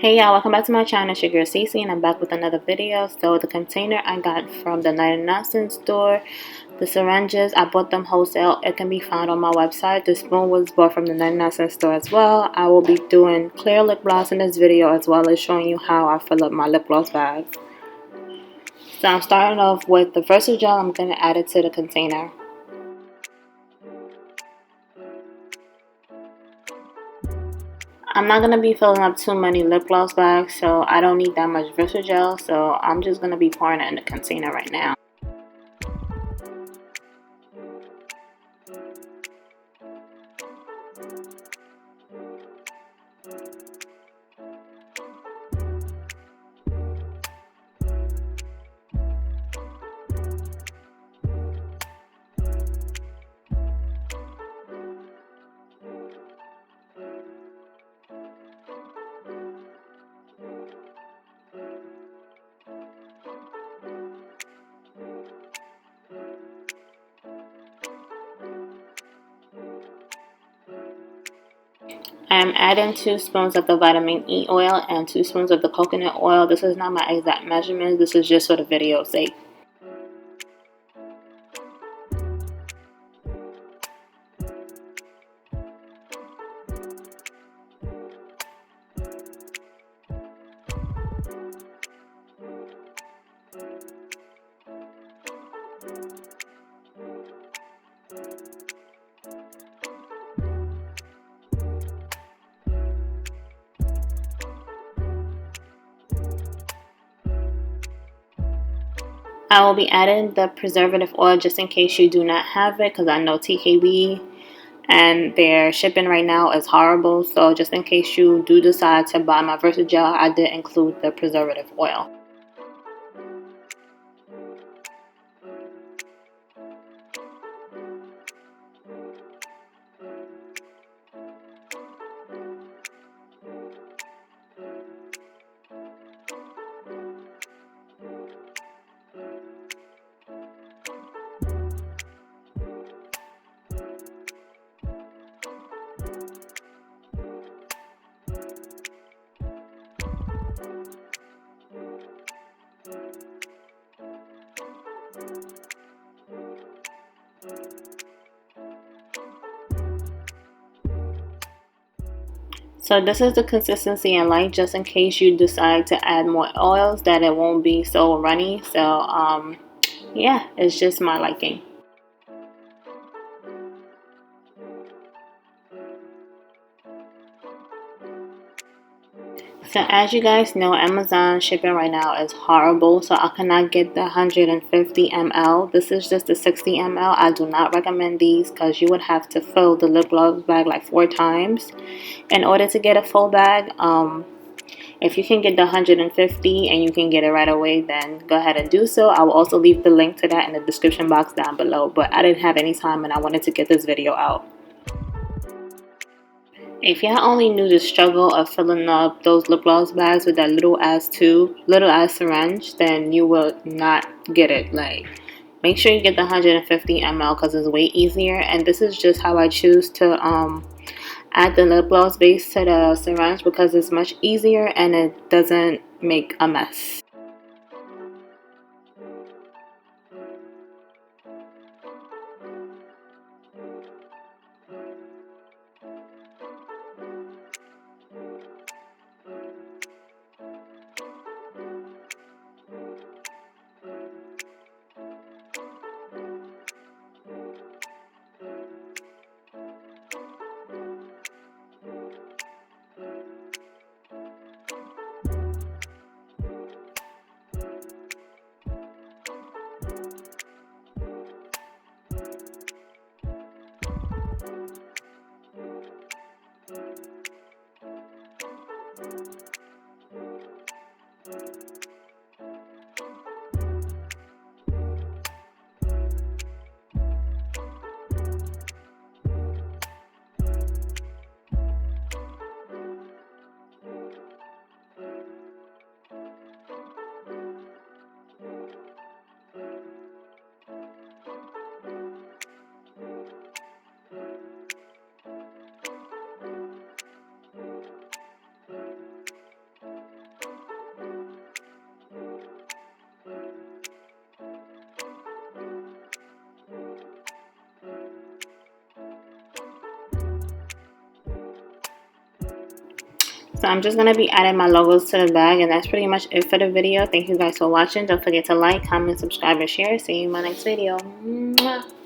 Hey y'all, welcome back to my channel. It's your girl Cece and I'm back with another video. So the container I got from the 99-cent store. The syringes, I bought them wholesale. It can be found on my website. The spoon was bought from the 99-cent store as well. I will be doing clear lip gloss in this video as well as showing you how I fill up my lip gloss bags. So I'm starting off with the Versa gel. I'm going to add it to the container. I'm not going to be filling up too many lip gloss bags, so I don't need that much Versa gel. So I'm just going to be pouring it in the container right now. I'm adding 2 spoons of the vitamin E oil and 2 spoons of the coconut oil. This is not my exact measurements. This is just for the video's sake. I will be adding the preservative oil just in case you do not have it, because I know TKB and their shipping right now is horrible. So just in case you do decide to buy my Versa gel, I did include the preservative oil. So this is the consistency I like, just in case you decide to add more oils, that it won't be so runny. So yeah, it's just my liking. So as you guys know, Amazon shipping right now is horrible, so I cannot get the 150 ml. This is just the 60 ml. I do not recommend these because you would have to fill the lip gloss bag like 4 times in order to get a full bag. If you can get the 150 and you can get it right away, then go ahead and do so. I will also leave the link to that in the description box down below, but I didn't have any time and I wanted to get this video out. If y'all only knew the struggle of filling up those lip gloss bags with that little ass tube, little ass syringe, then you will not get it. Like, make sure you get the 150 ml because it's way easier. And this is just how I choose to add the lip gloss base to the syringe, because it's much easier and it doesn't make a mess. So I'm just going to be adding my logos to the bag, and that's pretty much it for the video. Thank you guys for watching. Don't forget to like, comment, subscribe, and share. See you in my next video. Mwah.